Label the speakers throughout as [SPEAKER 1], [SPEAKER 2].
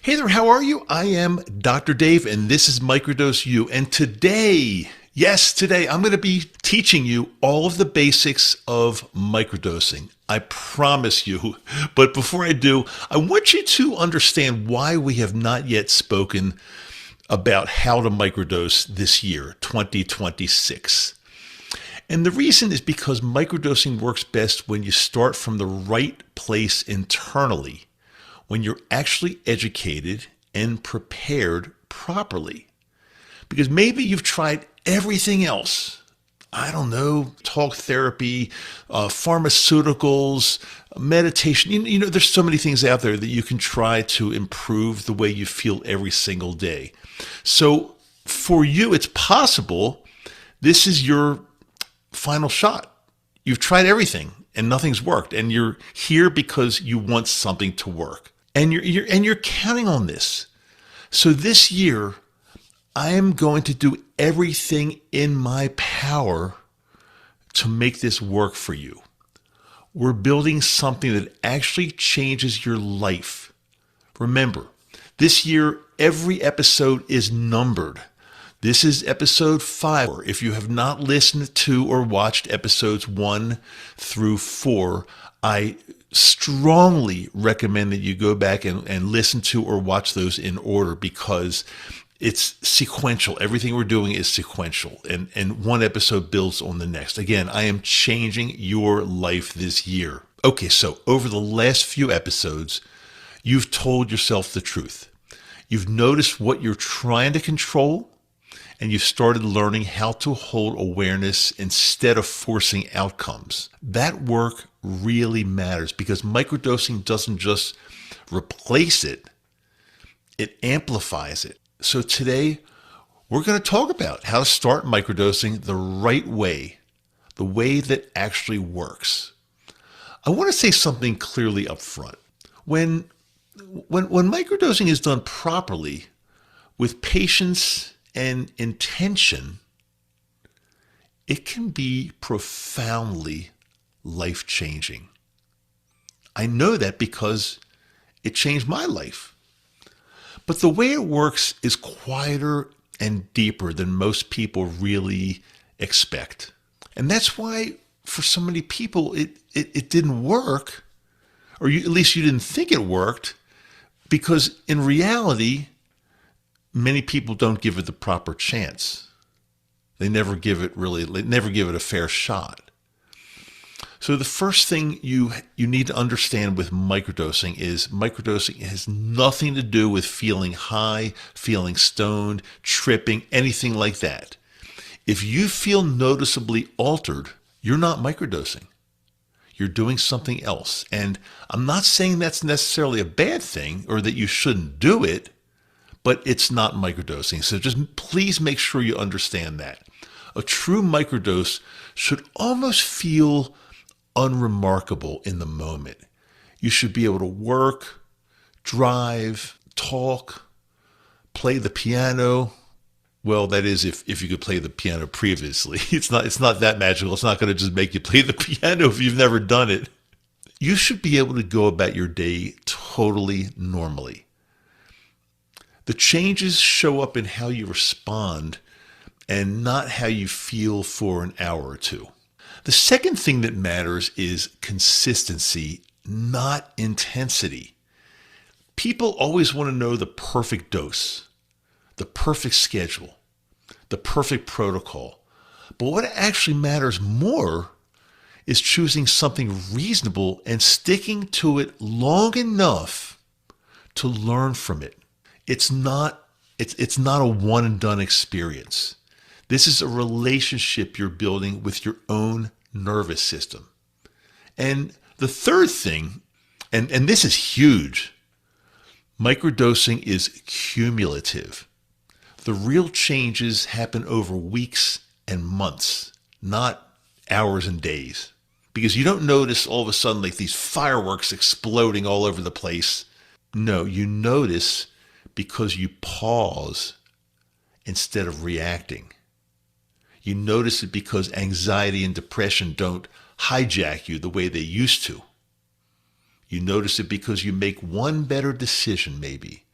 [SPEAKER 1] Hey there, how are you? I am Dr. Dave, and this is Microdose U. And today, I'm going to be teaching you all of the basics of microdosing. I promise you. But before I do, I want you to understand why we have not yet spoken about how to microdose this year, 2026. And the reason is because microdosing works best when you start from the right place internally, when you're actually educated and prepared properly. Because maybe you've tried everything else. I don't know, talk therapy, pharmaceuticals, meditation. You know, there's so many things out there that you can try to improve the way you feel every single day. So for you, it's possible this is your final shot. You've tried everything and nothing's worked, and you're here because you want something to work. And you're counting on this. So this year, I am going to do everything in my power to make this work for you. We're building something that actually changes your life. Remember, this year, every episode is numbered. This is episode 5. If you have not listened to or watched episodes 1 through 4, I strongly recommend that you go back and listen to or watch those in order, because it's sequential. Everything we're doing is sequential, and one episode builds on the next. Again, I am changing your life this year. Okay, so over the last few episodes, you've told yourself the truth. You've noticed what you're trying to control, and you've started learning how to hold awareness instead of forcing outcomes. That work really matters, because microdosing doesn't just replace it, it amplifies it. So today, we're going to talk about how to start microdosing the right way, the way that actually works. I want to say something clearly up front. When microdosing is done properly, with patience and intention, it can be profoundly life-changing. I know that because it changed my life. But the way it works is quieter and deeper than most people really expect. And that's why for so many people it didn't work, or at least you didn't think it worked, because in reality, many people don't give it the proper chance. They never give it a fair shot. So the first thing you need to understand with microdosing is microdosing has nothing to do with feeling high, feeling stoned, tripping, anything like that. If you feel noticeably altered, you're not microdosing. You're doing something else. And I'm not saying that's necessarily a bad thing or that you shouldn't do it, but it's not microdosing. So just please make sure you understand that. A true microdose should almost feel unremarkable in the moment. You should be able to work, drive, talk, play the piano. Well, that is if you could play the piano previously. It's not that magical. It's not going to just make you play the piano if you've never done it. You should be able to go about your day totally normally. The changes show up in how you respond and not how you feel for an hour or two. The second thing that matters is consistency, not intensity. People always want to know the perfect dose, the perfect schedule, the perfect protocol. But what actually matters more is choosing something reasonable and sticking to it long enough to learn from it. It's not a one and done experience. This is a relationship you're building with your own nervous system. And the third thing, and this is huge, microdosing is cumulative. The real changes happen over weeks and months, not hours and days. Because you don't notice all of a sudden like these fireworks exploding all over the place. No, you notice because you pause instead of reacting. You notice it because anxiety and depression don't hijack you the way they used to. You notice it because you make one better decision maybe,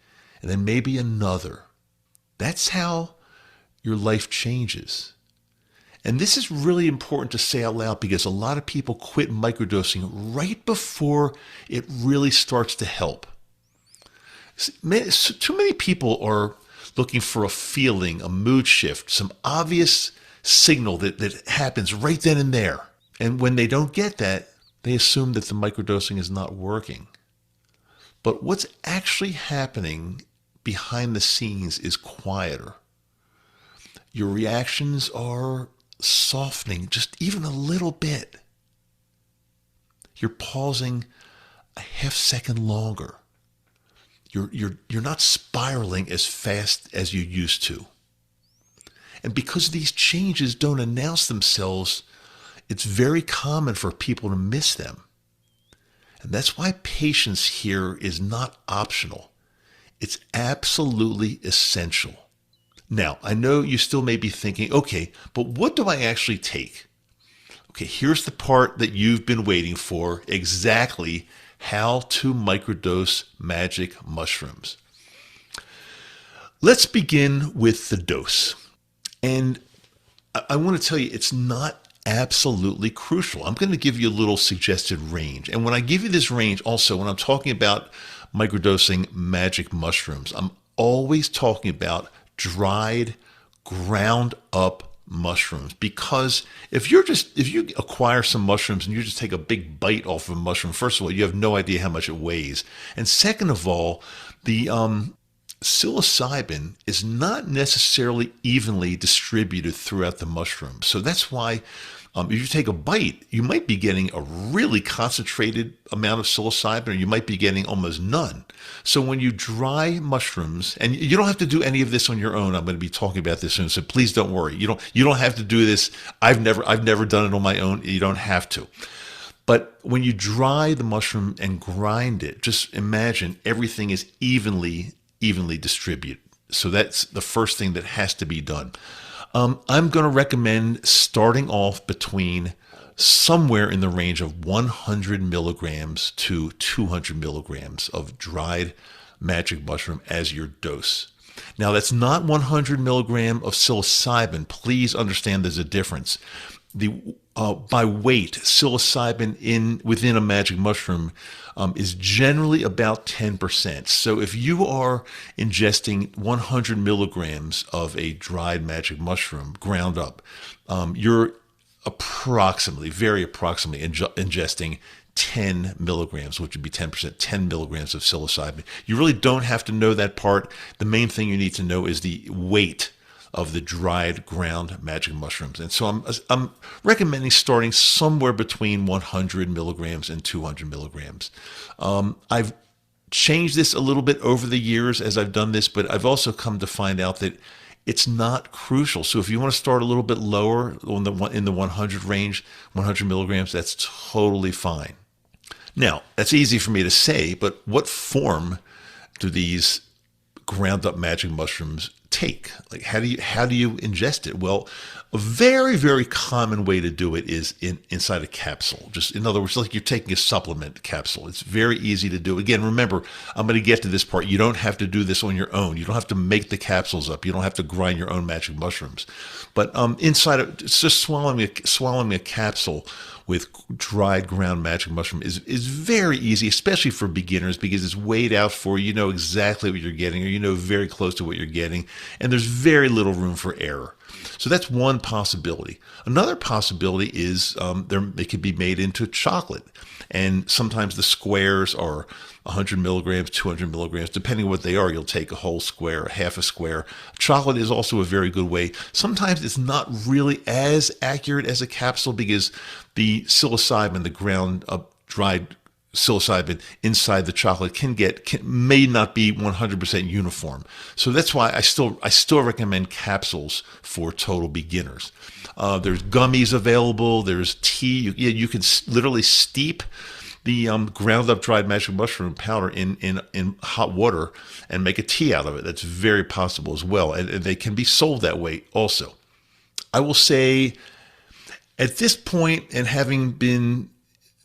[SPEAKER 1] and then maybe another. That's how your life changes. And this is really important to say out loud because a lot of people quit microdosing right before it really starts to help. Too many people are looking for a feeling, a mood shift, some obvious signal that happens right then and there. And when they don't get that, they assume that the microdosing is not working. But what's actually happening behind the scenes is quieter. Your reactions are softening just even a little bit. You're pausing a half second longer. You're not spiraling as fast as you used to. And because these changes don't announce themselves, it's very common for people to miss them. And that's why patience here is not optional. It's absolutely essential. Now, I know you still may be thinking, okay, but what do I actually take? Okay, here's the part that you've been waiting for, exactly how to microdose magic mushrooms. Let's begin with the dose. And I want to tell you, it's not absolutely crucial. I'm going to give you a little suggested range. And when I give you this range, also, when I'm talking about microdosing magic mushrooms, I'm always talking about dried, ground up mushrooms. Because if you acquire some mushrooms and you just take a big bite off of a mushroom, first of all, you have no idea how much it weighs. And second of all, the psilocybin is not necessarily evenly distributed throughout the mushroom. So that's why if you take a bite, you might be getting a really concentrated amount of psilocybin, or you might be getting almost none. So when you dry mushrooms, and you don't have to do any of this on your own. I'm going to be talking about this soon, so please don't worry. You don't have to do this. I've never done it on my own. You don't have to. But when you dry the mushroom and grind it, just imagine everything is evenly distributed. So that's the first thing that has to be done. I'm going to recommend starting off between somewhere in the range of 100 milligrams to 200 milligrams of dried magic mushroom as your dose. Now, that's not 100 milligram of psilocybin. Please understand there's a difference. By weight, psilocybin within a magic mushroom is generally about 10%. So if you are ingesting 100 milligrams of a dried magic mushroom ground up, you're very approximately ingesting 10 milligrams, which would be 10%, 10 milligrams of psilocybin. You really don't have to know that part. The main thing you need to know is the weight of the dried ground magic mushrooms. And so I'm recommending starting somewhere between 100 milligrams and 200 milligrams. I've changed this a little bit over the years as I've done this, but I've also come to find out that it's not crucial. So if you want to start a little bit lower in the 100 range, 100 milligrams, that's totally fine. Now, that's easy for me to say, but what form do these ground up magic mushrooms take? Like, how do you ingest it? Well, a very, very common way to do it is inside a capsule. Just in other words, like you're taking a supplement capsule. It's very easy to do. Again, remember, I'm going to get to this part. You don't have to do this on your own. You don't have to make the capsules up. You don't have to grind your own magic mushrooms. But it's just swallowing a capsule with dried ground magic mushroom is very easy, especially for beginners, because it's weighed out for you. You know exactly what you're getting, or you know very close to what you're getting, and there's very little room for error. So that's one possibility. Another possibility is it could be made into chocolate, and sometimes the squares are 100 milligrams, 200 milligrams, depending on what they are. You'll take a whole square, a half a square. Chocolate is also a very good way. Sometimes it's not really as accurate as a capsule because the psilocybin, the ground up dried psilocybin inside the chocolate may not be 100% uniform. So that's why I still recommend capsules for total beginners. There's gummies available. There's tea. You can literally steep the ground up dried magic mushroom powder in hot water and make a tea out of it. That's very possible as well. And they can be sold that way also. I will say at this point, and having been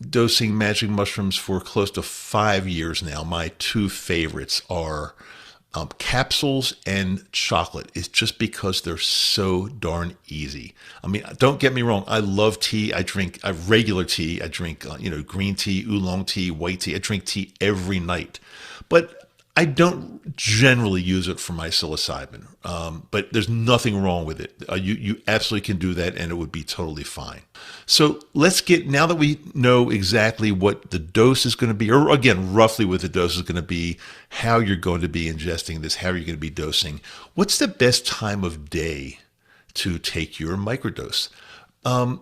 [SPEAKER 1] dosing magic mushrooms for close to 5 years now, my two favorites are capsules and chocolate is just because they're so darn easy. I mean, don't get me wrong. I love tea. I drink regular tea. I drink, green tea, oolong tea, white tea. I drink tea every night, but I don't generally use it for my psilocybin. But there's nothing wrong with it. You absolutely can do that, and it would be totally fine. So now that we know exactly what the dose is going to be, or again, roughly what the dose is going to be, how you're going to be ingesting this, how you're going to be dosing, what's the best time of day to take your microdose?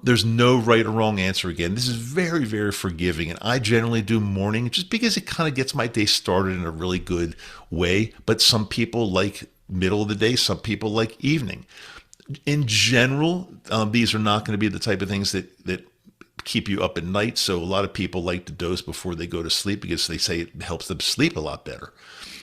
[SPEAKER 1] There's no right or wrong answer. Again, this is very, very forgiving. And I generally do morning just because it kind of gets my day started in a really good way. But some people like middle of the day. Some people like evening. In general, these are not going to be the type of things that keep you up at night. So a lot of people like to dose before they go to sleep because they say it helps them sleep a lot better.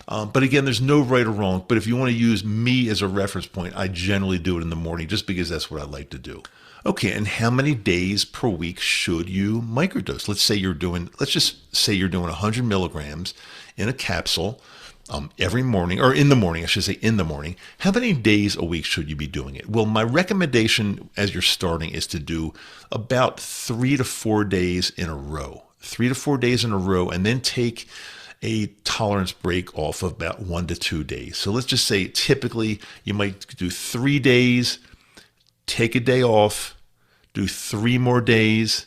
[SPEAKER 1] But again, there's no right or wrong. But if you want to use me as a reference point, I generally do it in the morning just because that's what I like to do. Okay, and how many days per week should you microdose? Let's just say you're doing 100 milligrams in a capsule every morning, or in the morning, I should say in the morning. How many days a week should you be doing it? Well, my recommendation as you're starting is to do about 3 to 4 days in a row. 3 to 4 days in a row, and then take a tolerance break off of about 1 to 2 days. So let's just say typically you might do 3 days, take a day off, do 3 more days,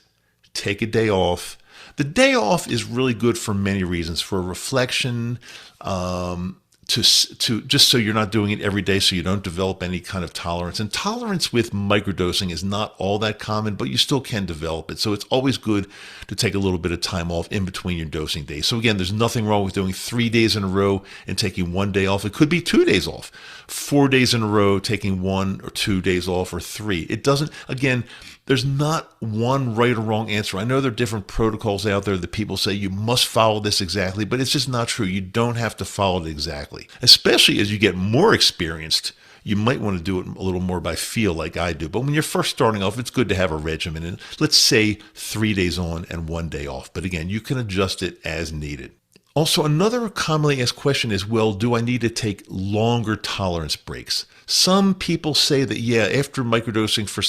[SPEAKER 1] take a day off. The day off is really good for many reasons, for reflection, to just so you're not doing it every day, so you don't develop any kind of tolerance. And tolerance with microdosing is not all that common, but you still can develop it. So it's always good to take a little bit of time off in between your dosing days. So again, there's nothing wrong with doing 3 days in a row and taking 1 day off. It could be 2 days off, 4 days in a row, taking 1 or 2 days off, or 3. It doesn't, again, there's not one right or wrong answer. I know there are different protocols out there that people say you must follow this exactly, but it's just not true. You don't have to follow it exactly. Especially as you get more experienced, you might want to do it a little more by feel like I do. But when you're first starting off, it's good to have a regimen. And let's say 3 days on and 1 day off. But again, you can adjust it as needed. Also, another commonly asked question is, well, do I need to take longer tolerance breaks? Some people say that, yeah, after microdosing for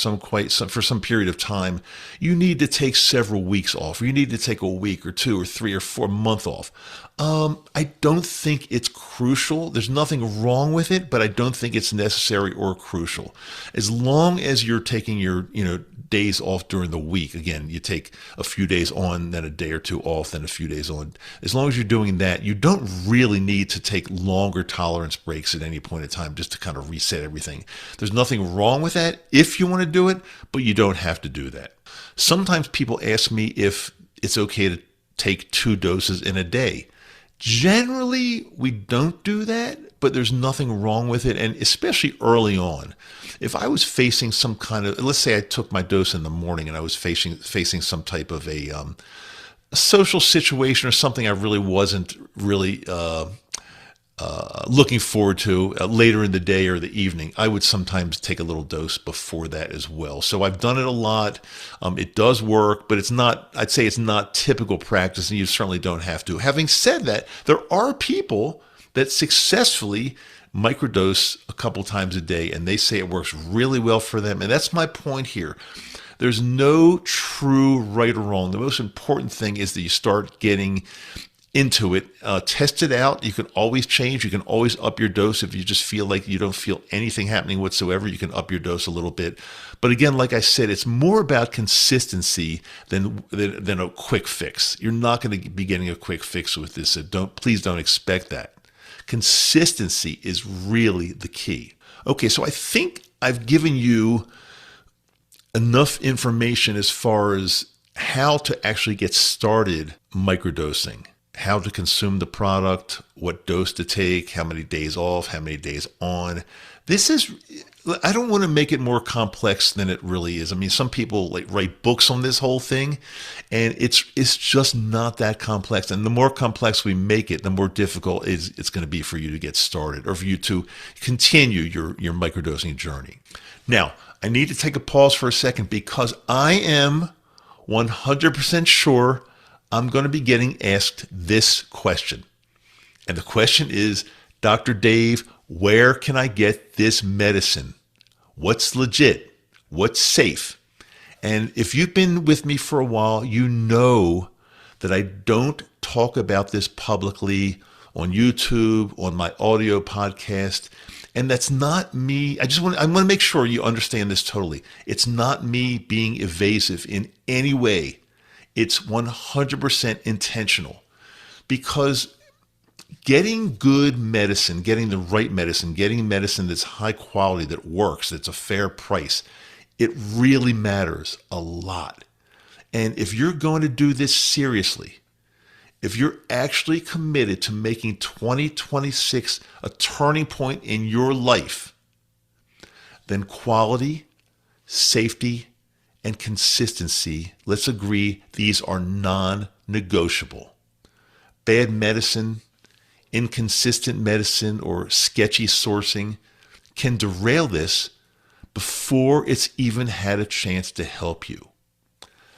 [SPEAKER 1] some period of time, you need to take several weeks off, or you need to take a week or 2 or 3 or 4 months off. I don't think it's crucial. There's nothing wrong with it, but I don't think it's necessary or crucial. As long as you're taking your, days off during the week. Again, you take a few days on, then a day or 2 off, then a few days on. As long as you're doing that, you don't really need to take longer tolerance breaks at any point in time just to kind of reset everything. There's nothing wrong with that if you want to do it, but you don't have to do that. Sometimes people ask me if it's okay to take 2 doses in a day. Generally, we don't do that, but there's nothing wrong with it, and especially early on. If I was facing some kind of, let's say I took my dose in the morning and I was facing some type of a social situation or something I really wasn't really looking forward to later in the day or the evening, I would sometimes take a little dose before that as well. So I've done it a lot. It does work, but I'd say it's not typical practice, and you certainly don't have to. Having said that, there are people that successfully microdose a couple times a day, and they say it works really well for them. And that's my point here. There's no true right or wrong. The most important thing is that you start getting into it. Test it out. You can always change. You can always up your dose. If you just feel like you don't feel anything happening whatsoever, you can up your dose a little bit. But again, like I said, it's more about consistency than a quick fix. You're not going to be getting a quick fix with this. So please don't expect that. Consistency is really the key. Okay, so I think I've given you enough information as far as how to actually get started microdosing, how to consume the product, what dose to take, how many days off, how many days on. I don't want to make it more complex than it really is. I mean, some people write books on this whole thing, and it's just not that complex. And the more complex we make it, the more difficult it's going to be for you to get started or for you to continue your microdosing journey. Now, I need to take a pause for a second because I am 100% sure I'm going to be getting asked this question. And the question is, Dr. Dave, where can I get this medicine? What's legit? What's safe? And if you've been with me for a while, you know that I don't talk about this publicly on YouTube, on my audio podcast. And that's not me. I want to make sure you understand this totally. It's not me being evasive in any way. It's 100% intentional, because getting good medicine, getting the right medicine, getting medicine that's high quality, that works, that's a fair price, it really matters a lot. And if you're going to do this seriously, if you're actually committed to making 2026 a turning point in your life, then quality, safety, and consistency, let's agree, these are non-negotiable. Bad medicine, inconsistent medicine, or sketchy sourcing can derail this before it's even had a chance to help you.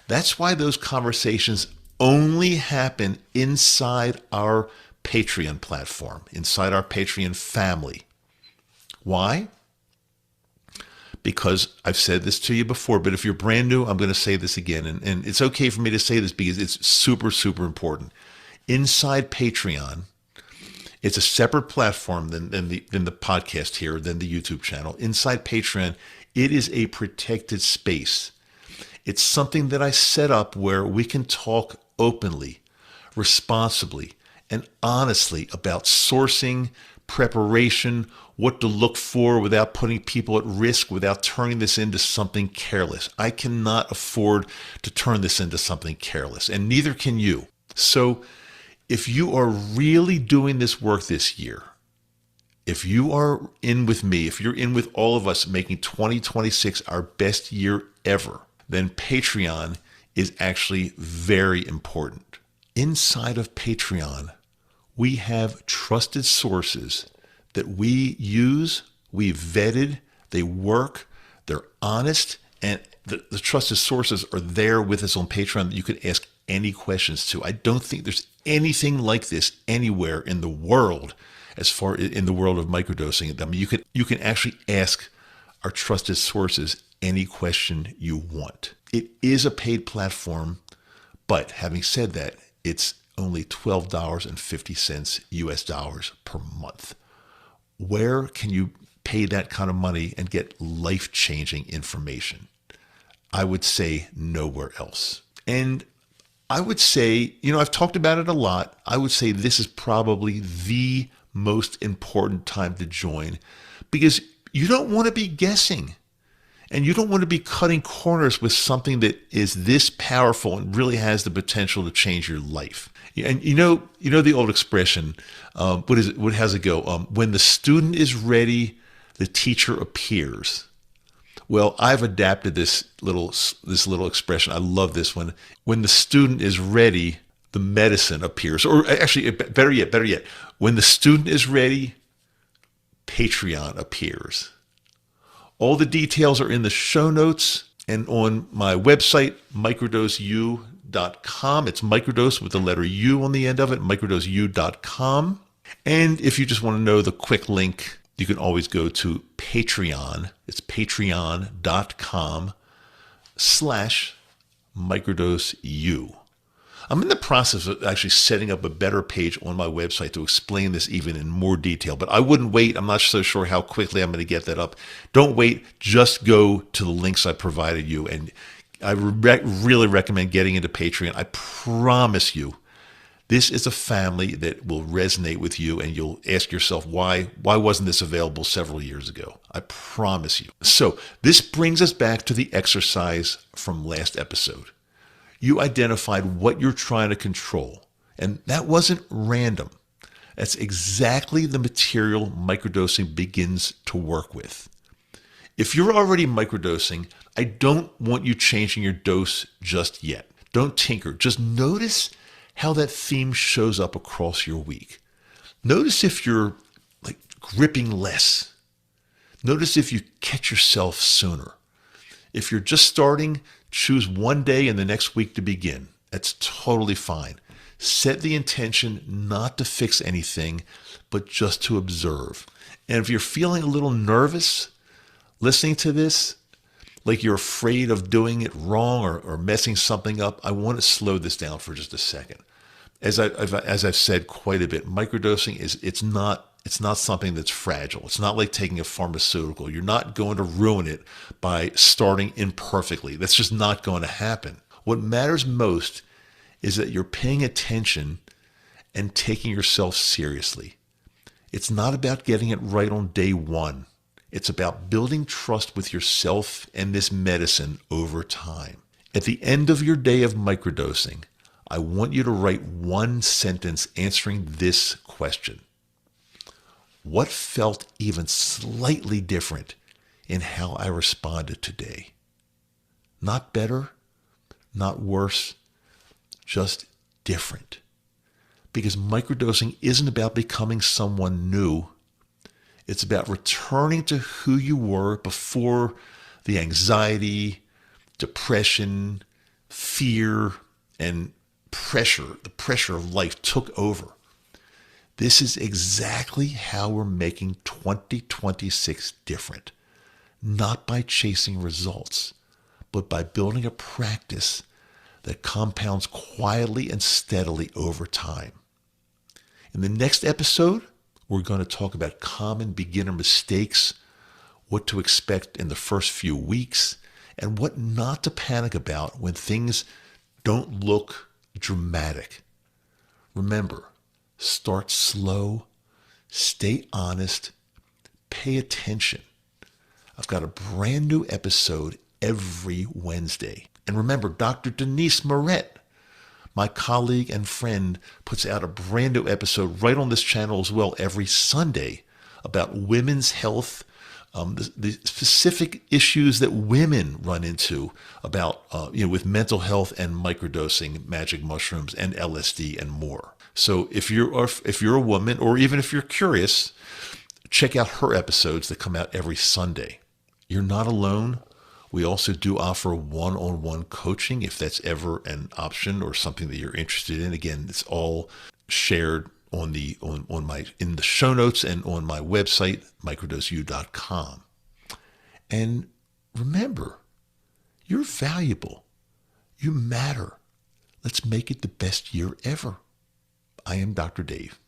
[SPEAKER 1] That's why those conversations only happen inside our Patreon platform, inside our Patreon family. Why? Because I've said this to you before, but if you're brand new, I'm going to say this again. And it's okay for me to say this because it's super, super important. Inside Patreon, it's a separate platform than the podcast here, than the YouTube channel. Inside Patreon, it is a protected space. It's something that I set up where we can talk openly, responsibly, and honestly about sourcing, preparation, what to look for without putting people at risk, without turning this into something careless. I cannot afford to turn this into something careless, and neither can you. So if you are really doing this work this year, if you are in with me, if you're in with all of us making 2026 our best year ever, then Patreon is actually very important. Inside of Patreon, we have trusted sources that we use, we've vetted, they work, they're honest, and the trusted sources are there with us on Patreon that you can ask any questions to. I don't think there's anything like this anywhere in the world, as far in the world of microdosing. I mean, you can actually ask our trusted sources any question you want. It is a paid platform, but having said that, it's only $12.50 US dollars per month. Where can you pay that kind of money and get life-changing information? I would say nowhere else. And I would say, I've talked about it a lot. I would say this is probably the most important time to join, because you don't want to be guessing. And you don't want to be cutting corners with something that is this powerful and really has the potential to change your life. And you know the old expression, what is it? What has it go? When the student is ready, the teacher appears. Well, I've adapted this little expression. I love this one. When the student is ready, the medicine appears. Or actually, better yet, when the student is ready, Patreon appears. All the details are in the show notes and on my website, microdoseu.com. It's microdose with the letter U on the end of it, microdoseu.com. And if you just want to know the quick link, you can always go to Patreon. It's patreon.com/microdoseu. I'm in the process of actually setting up a better page on my website to explain this even in more detail, but I wouldn't wait. I'm not so sure how quickly I'm going to get that up. Don't wait. Just go to the links I provided you. And I really recommend getting into Patreon. I promise you, this is a family that will resonate with you, and you'll ask yourself, why wasn't this available several years ago? I promise you. So this brings us back to the exercise from last episode. You identified what you're trying to control, and that wasn't random. That's exactly the material microdosing begins to work with. If you're already microdosing, I don't want you changing your dose just yet. Don't tinker. Just notice how that theme shows up across your week. Notice if you're gripping less. Notice if you catch yourself sooner. If you're just starting, choose one day in the next week to begin. That's totally fine. Set the intention not to fix anything, but just to observe. And if you're feeling a little nervous listening to this, like you're afraid of doing it wrong or messing something up, I want to slow this down for just a second. As I've said quite a bit, microdosing it's not something that's fragile. It's not like taking a pharmaceutical. You're not going to ruin it by starting imperfectly. That's just not going to happen. What matters most is that you're paying attention and taking yourself seriously. It's not about getting it right on day one. It's about building trust with yourself and this medicine over time. At the end of your day of microdosing, I want you to write one sentence answering this question. What felt even slightly different in how I responded today? Not better, not worse, just different. Because microdosing isn't about becoming someone new. It's about returning to who you were before the anxiety, depression, fear, and the pressure of life took over. This is exactly how we're making 2026 different. Not by chasing results, but by building a practice that compounds quietly and steadily over time. In the next episode, we're going to talk about common beginner mistakes, what to expect in the first few weeks, and what not to panic about when things don't look dramatic. Remember, start slow, stay honest, pay attention. I've got a brand new episode every Wednesday. And remember, Dr. Denise Moret, my colleague and friend, puts out a brand new episode right on this channel as well every Sunday about women's health, the specific issues that women run into about with mental health and microdosing, magic mushrooms, and LSD and more. So if you're a woman, or even if you're curious, check out her episodes that come out every Sunday. You're not alone. We also do offer one-on-one coaching if that's ever an option or something that you're interested in. Again, it's all shared in the show notes and on my website, microdoseu.com. And remember, you're valuable. You matter. Let's make it the best year ever. I am Dr. Dave.